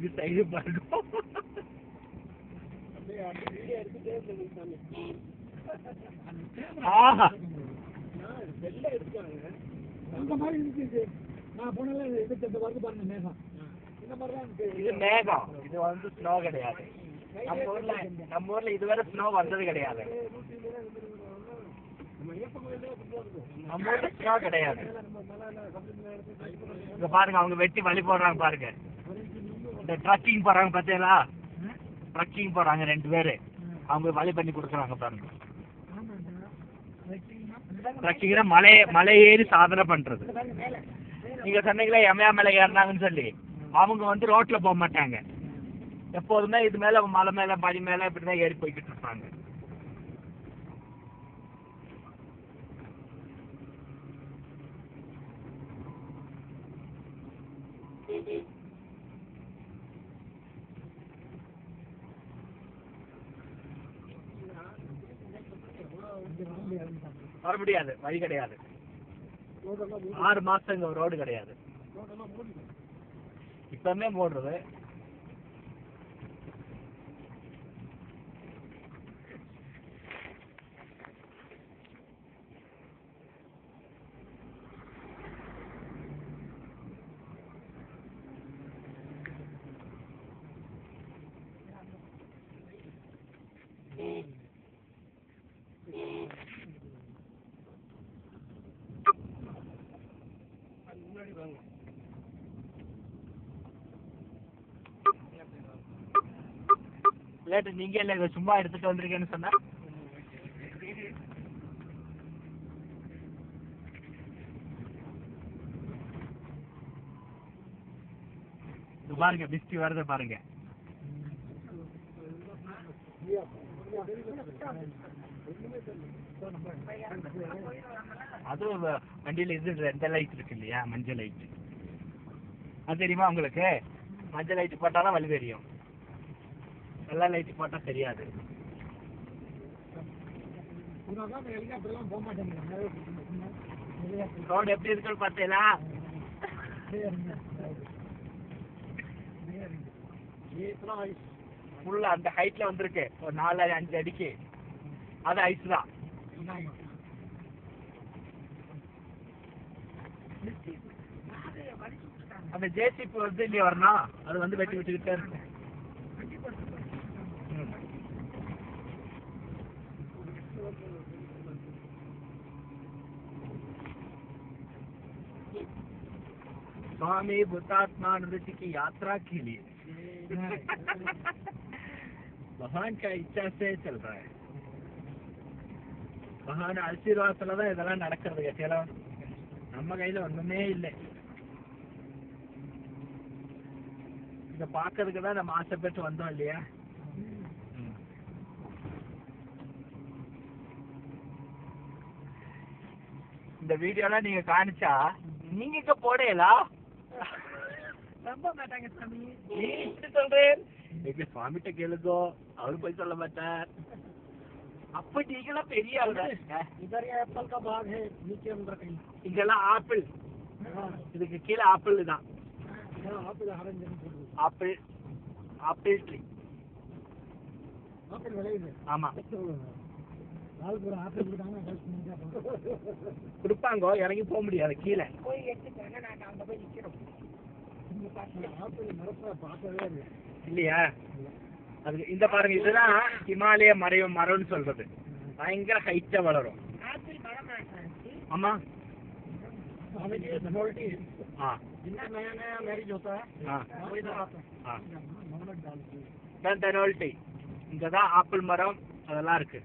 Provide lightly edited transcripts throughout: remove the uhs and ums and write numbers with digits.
இது சைடு பார்க்கும். ஆஹா அந்த மாதிரி இருந்துச்சு. நான் போனால இது வந்து பாருங்க மேகம். இந்த மாதிரி தான் இது மேகம். இது வந்து ஸ்னோ கிடையாது. நம்ம ஊர்ல இதுவரை ஸ்னோ வந்தது கிடையாது. நம்ம ஊர்ல ஸ்னோ கிடையாது. இங்க பாருங்க அவங்க வெட்டி வழி போடுறாங்க பாருங்க. இந்த ட்ரக்கிங் போறாங்க பார்த்தீங்களா? ட்ரக்கிங் போறாங்க 2 பேரு. அவங்க வழி பண்ணி கொடுக்குறாங்க பாருங்க. ட்ரக்கிங்னா மலை ஏறி சாதனை பண்றது. நீங்க சொன்னீங்களா எமையா மேல ஏறினாங்கன்னு சொல்லி, அவங்க வந்து ரோட்ல போக மாட்டாங்க. எப்போதுமே இது மேல மலை மேல பனி மேல இப்படிதான் ஏறி போய்கிட்டு இருப்பாங்க. வர முடியாது, வழி கிடையாது. 6 மாசம் இங்க ரோடு கிடையாது. இப்பவுமே போடுறது. லேட்டு நீங்க இல்ல சும்மா எடுத்துட்டு வந்திருக்கேன்னு சொன்னா பாருங்க பிஸ்டி வரத பாருங்க. அதுவும் வண்டியில இது 2 லைட் இருக்கு இல்லையா, மஞ்சள் லைட். அது தெரியுமா உங்களுக்கு? மஞ்சள் லைட் போட்டாதான் வழி தெரியும், எல்லா லைட் போட்டா தெரியாது. ரோடு எப்படி இருக்குன்னு பார்த்தீங்களா? ஃபுல்லா அந்த ஹைட்ல வந்திருக்கு, ஒரு 4-5 அடிக்கு. அது ஐஸ் தான். அந்த ஜேசிபி வந்து இல்லையா வரணும், அது வந்து வெட்டி விட்டுக்கிட்டே இருக்கும். स्वामी भूतात्मा नृत्य की यात्रा के लिए भगवान का इच्छा से चल रहा है. भगवान ஆசீர்வாதத்துல தான் இதெல்லாம் நடக்கிறது. கேட்டீங்களா? நம்ம கையில ஒண்ணுமே இல்லை. இத பாக்குறதுக்கு தான் நம்ம ஆசைப்பட்டு வந்தோம் இல்லையா? இந்த வீடியோலாம் நீங்க காணிச்சா நீங்க இங்க போடலா நம்ப மாட்டாங்க சாமி. நீ இப்படி சொல்றேன், எங்க சுவாமிகிட்ட கேளுங்கோ, அவரு போய் சொல்ல மாட்டார். அப்ப நீங்களாம் பெரிய ஆள். இங்கெல்லாம் ஆப்பிள், இதுக்கு கீழே ஆப்பிள் தான். Apple apple tree. ஆமா கொடுப்பாங்க, இறங்கி போக முடியாது கீழே. இல்லையா? அது இந்த பாருங்க, இதுதான் ஹிமாலய மரம்னு சொல்றது. பயங்கர ஹைட்டா வளரும். ஆமா இங்கதான் ஆப்பிள் மரம் அதெல்லாம் இருக்கு.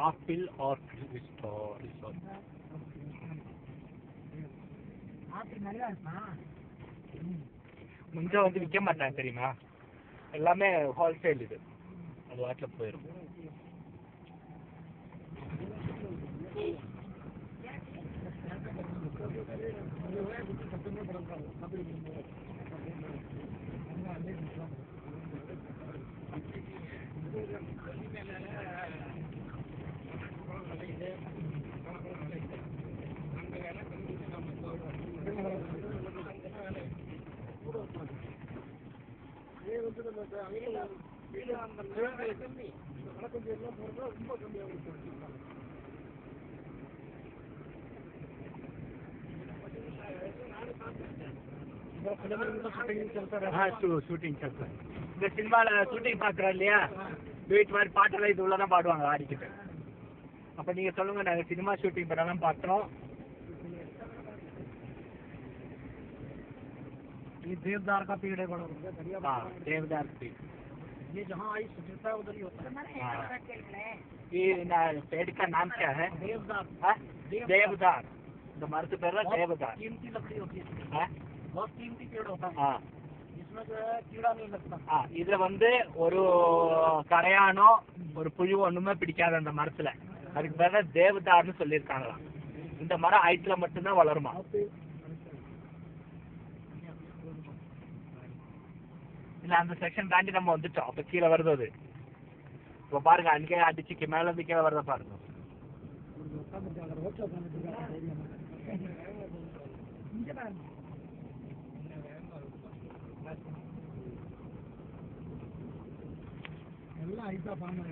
ஆப்பிள் ஆர்கிட் முஞ்ச வந்து விற்க மாட்டாங்க தெரியுமா? எல்லாமே ஹோல்சேல். இது அது வாட்டில போயிடும். வீடு அந்த கம்மி கொஞ்சம் எல்லாம் போகிறதா ரொம்ப கம்மியாக இருக்கும். ஷூட்டிங் சார் இந்த சினிமாவில் ஷூட்டிங் பார்க்குறோம் இல்லையா, வீட்டு மாதிரி பாட்டெல்லாம் இது உள்ளதான் பாடுவாங்க ஆடிக்கிட்டு. அப்போ நீங்கள் சொல்லுங்கள், நாங்கள் சினிமா ஷூட்டிங் பண்ணலாம் பார்த்தோம். ये देवदार का पेड़ है बड़ा बढ़िया। हाँ, देवदार पेड़। ये जहाँ आई सुचिता है उधर ही होता है। ये पेड़ का नाम क्या है? देवदार। देवदार। तो मर्द पेड़ है देवदार। कीमती लकड़ी होती है, हाँ बहुत कीमती पेड़ होता है। हाँ, इसमें जो है कीड़ा नहीं लगता। हाँ, இதுல வந்து ஒரு கரையானோ ஒரு புழு ஒண்ணுமே பிடிக்காது அந்த மரத்துல. அதுக்கு பேர தேவதார்னு சொல்லியிருக்காங்களாம். இந்த மரம் ஹைட்ல மட்டும்தான் வளருமா. இல்ல அந்த செக்ஷன் தாண்டி நம்ம வந்துட்டோம். அப்ப கீழே வருது அது. இப்ப பாருங்க, அன்னைக்கே அடிச்சுக்கு மேல இருந்து கீழே வரத பாருங்க. எல்லாம் ஐட்டா பாம்பு